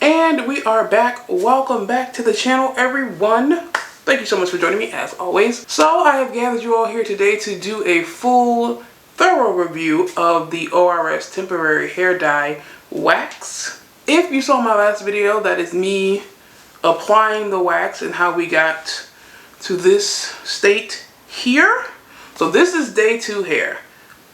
And we are back. Welcome back to the channel, everyone. Thank you so much for joining me as always. So I have gathered you all here today to do a full, thorough review of the ORS Temporary Hair Dye Wax. If you saw my last video, that is me applying the wax and how we got to this state here. So this is day 2 hair.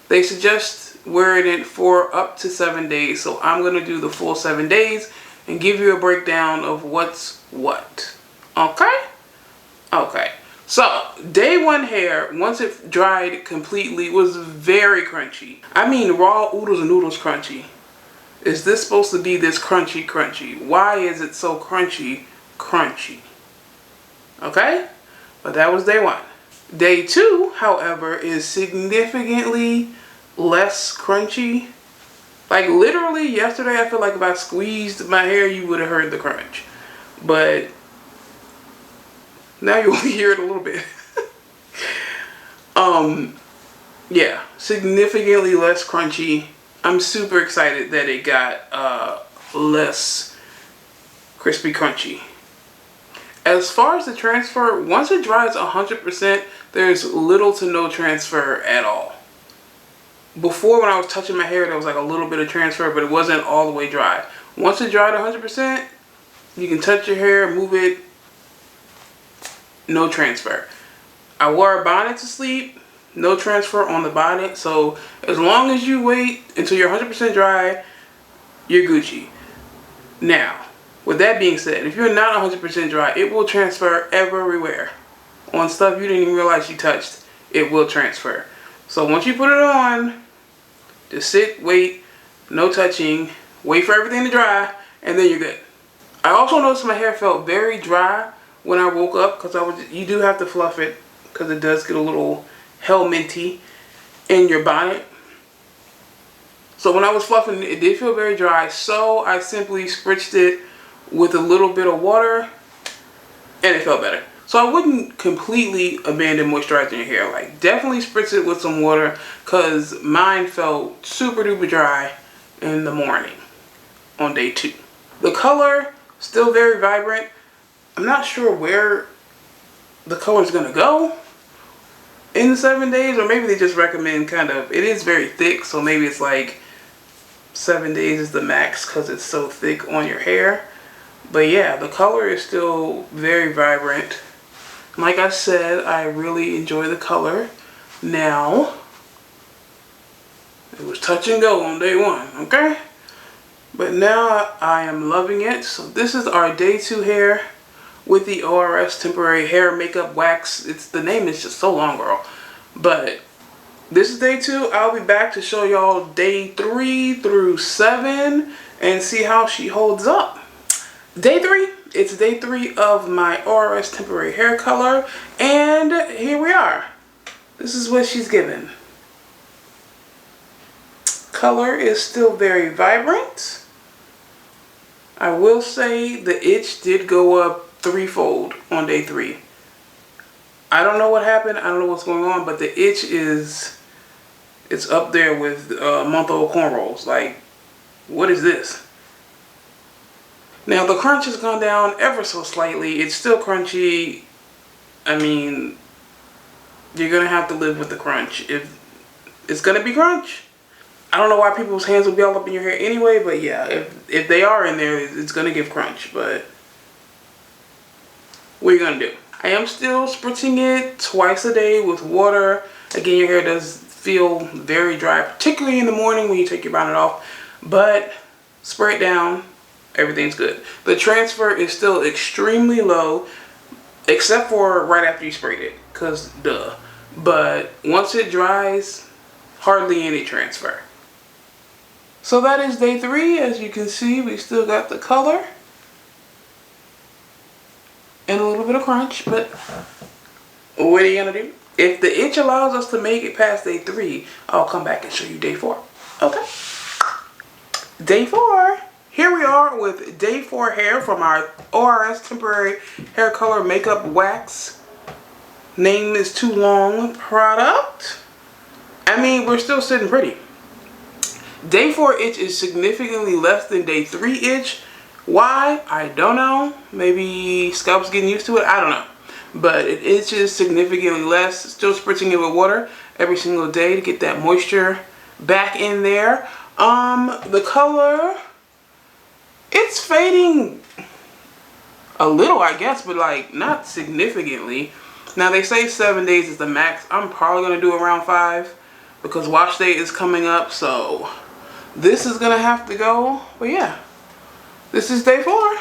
They suggest wearing it for up to 7 days. So I'm going to do the full 7 days and give you a breakdown of what's what. Okay? Okay. So day 1 hair, once it dried completely, was very crunchy. I mean raw oodles and noodles crunchy. Is this supposed to be this crunchy? Why is it so crunchy? Okay? But that was day 1. Day 2, however, is significantly less crunchy. Like literally yesterday, I feel like if I squeezed my hair, you would have heard the crunch. But now you only hear it a little bit. Yeah, significantly less crunchy. I'm super excited that it got less crispy crunchy. As far as the transfer, once it dries 100%, there's little to no transfer at all. Before, when I was touching my hair, there was like a little bit of transfer, but it wasn't all the way dry. Once it dried 100%, you can touch your hair, move it, no transfer. I wore a bonnet to sleep, no transfer on the bonnet. So as long as you wait until you're 100% dry, you're Gucci. Now, with that being said, if you're not 100% dry, it will transfer everywhere. On stuff you didn't even realize you touched, it will transfer. So once you put it on, just sit, wait, no touching, wait for everything to dry, and then you're good. I also noticed my hair felt very dry when I woke up, because you do have to fluff it, because it does get a little helminty in your bonnet. So when I was fluffing, it did feel very dry, so I simply spritzed it with a little bit of water, and it felt better. So I wouldn't completely abandon moisturizing your hair. Like, definitely spritz it with some water, because mine felt super duper dry in the morning on day 2. The color, still very vibrant. I'm not sure where the color is gonna go in the 7 days, or maybe they just recommend kind of, it is very thick, so maybe it's like 7 days is the max because it's so thick on your hair. But yeah, the color is still very vibrant. Like I said, I really enjoy the color. Now, it was touch and go on day 1, okay? But now I am loving it. So this is our day 2 hair with the ORS Temporary Hair Makeup Wax. The name is just so long, girl. But this is day 2. I'll be back to show y'all day 3 through 7 and see how she holds up. Day 3, it's day 3 of my ORS Temporary Hair Color, and here we are. This is what she's given. Color is still very vibrant. I will say the itch did go up 3-fold on day 3. I don't know what happened, I don't know what's going on, but the itch it's up there with month-old cornrows. Like, what is this? Now the crunch has gone down ever so slightly. It's still crunchy. I mean, you're gonna have to live with the crunch. If it's gonna be crunch. I don't know why people's hands will be all up in your hair anyway, but yeah, if they are in there, it's gonna give crunch. But what are you gonna do? I am still spritzing it twice a day with water. Again, your hair does feel very dry, particularly in the morning when you take your bonnet off. But spray it down. Everything's good. The transfer is still extremely low, except for right after you sprayed it, because duh. But once it dries, hardly any transfer. So that is day 3. As you can see, we still got the color and a little bit of crunch, but what are you gonna do? If the itch allows us to make it past day 3, I'll come back and show you day 4. Okay? Day 4. Here we are with day 4 hair from our ORS Temporary Hair Color Makeup Wax. Name is too long product. I mean, we're still sitting pretty. Day 4 itch is significantly less than day 3 itch, Why? I don't know. Maybe scalp's getting used to it. I don't know. But it itches significantly less. Still spritzing it with water every single day to get that moisture back in there. The color, it's fading a little, I guess, but like not significantly. Now they say 7 days is the max. I'm probably gonna do around 5 because wash day is coming up, so this is gonna have to go. But yeah, this is day 4.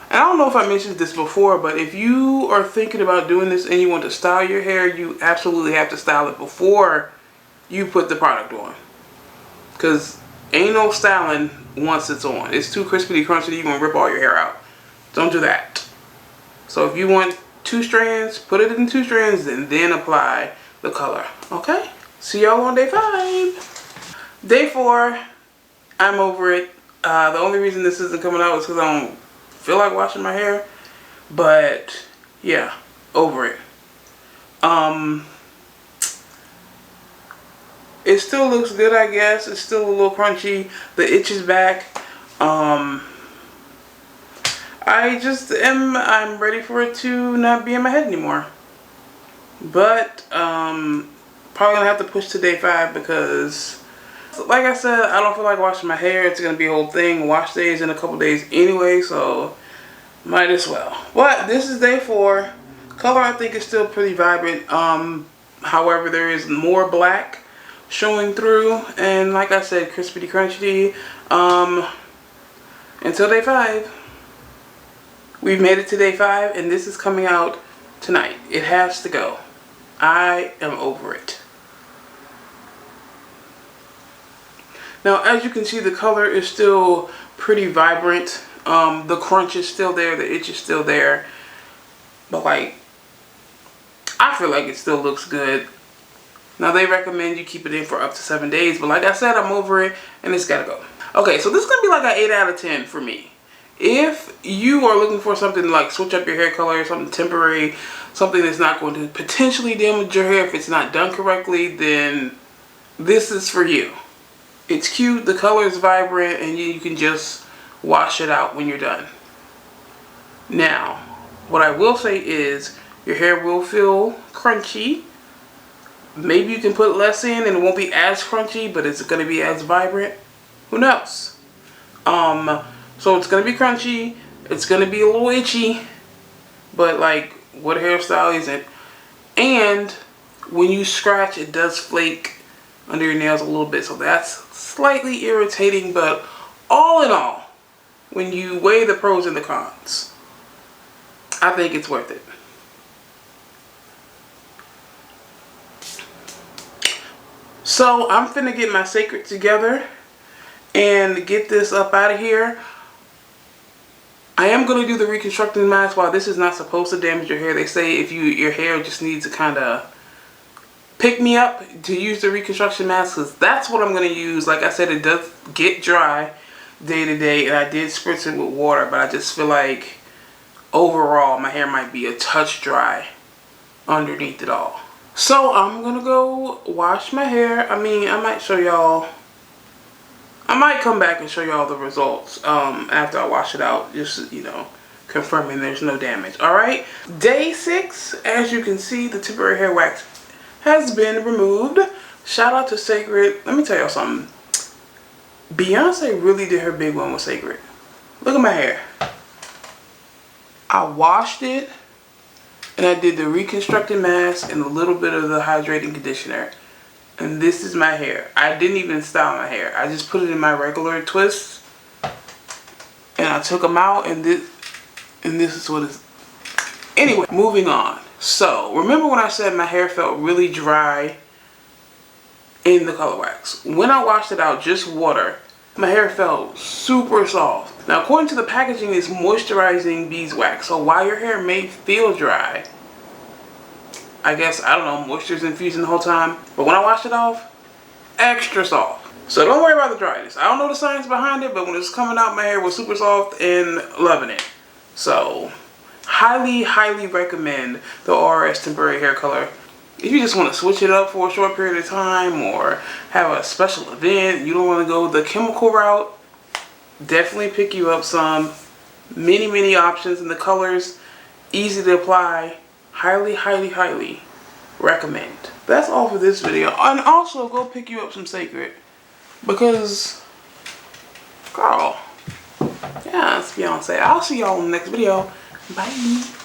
And I don't know if I mentioned this before, but if you are thinking about doing this and you want to style your hair, you absolutely have to style it before you put the product on. Because ain't no styling once it's on. It's too crispy crunchy, you're going to rip all your hair out. Don't do that. So if you want 2 strands, put it in 2 strands and then apply the color. Okay? See y'all on day 5. Day 4, I'm over it. The only reason this isn't coming out is because I don't feel like washing my hair. But yeah, over it. It still looks good, I guess. It's still a little crunchy. The itch is back. I'm ready for it to not be in my head anymore. But probably gonna have to push to day 5 because, like I said, I don't feel like washing my hair. It's gonna be a whole thing. Wash day is in a couple days anyway, so might as well. But this is day 4. Color, I think, is still pretty vibrant. However, there is more black showing through, and like I said, crispy crunchy. Until day 5. We've made it to day 5, and this is coming out tonight. It has to go. I am over it. Now, as you can see, the color is still pretty vibrant. The crunch is still there. The itch is still there. But, like, I feel like it still looks good. Now, they recommend you keep it in for up to 7 days. But like I said, I'm over it, and it's got to go. Okay, so this is going to be like an 8 out of 10 for me. If you are looking for something to like switch up your hair color, something temporary, something that's not going to potentially damage your hair if it's not done correctly, then this is for you. It's cute, the color is vibrant, and you can just wash it out when you're done. Now, what I will say is your hair will feel crunchy. Maybe you can put less in and it won't be as crunchy, but is it going to be as vibrant? Who knows? So it's going to be crunchy. It's going to be a little itchy. But like, what hairstyle isn't? And when you scratch, it does flake under your nails a little bit. So that's slightly irritating. But all in all, when you weigh the pros and the cons, I think it's worth it. So I'm finna get my Sacred together and get this up out of here. I am going to do the reconstructing mask. While this is not supposed to damage your hair, they say if your hair just needs to kind of pick me up, to use the reconstruction mask, because that's what I'm going to use. Like I said, it does get dry day to day, and I did spritz it with water, but I just feel like overall my hair might be a touch dry underneath it all. So I'm going to go wash my hair. I mean, I might show y'all. I might come back and show y'all the results after I wash it out. Just, you know, confirming there's no damage. Alright. Day 6. As you can see, the temporary hair wax has been removed. Shout out to Sacred. Let me tell y'all something. Beyonce really did her big one with Sacred. Look at my hair. I washed it. And I did the reconstructing mask and a little bit of the hydrating conditioner. And this is my hair. I didn't even style my hair. I just put it in my regular twists. And I took them out, and this is what it's... Anyway, moving on. So, remember when I said my hair felt really dry in the color wax? When I washed it out, just water, my hair felt super soft. Now, according to the packaging, it's moisturizing beeswax. So while your hair may feel dry, I guess, I don't know, moisture's infusing the whole time. But when I washed it off, extra soft. So don't worry about the dryness. I don't know the science behind it, but when it's coming out, my hair was super soft and loving it. So, highly, highly recommend the RS temporary hair color. If you just want to switch it up for a short period of time or have a special event, you don't want to go the chemical route, definitely pick you up some. Many options in the colors, easy to apply. Highly recommend. That's all for this video. And also go pick you up some Sacred, because girl, yeah, it's Beyonce. I'll see y'all in the next video. Bye.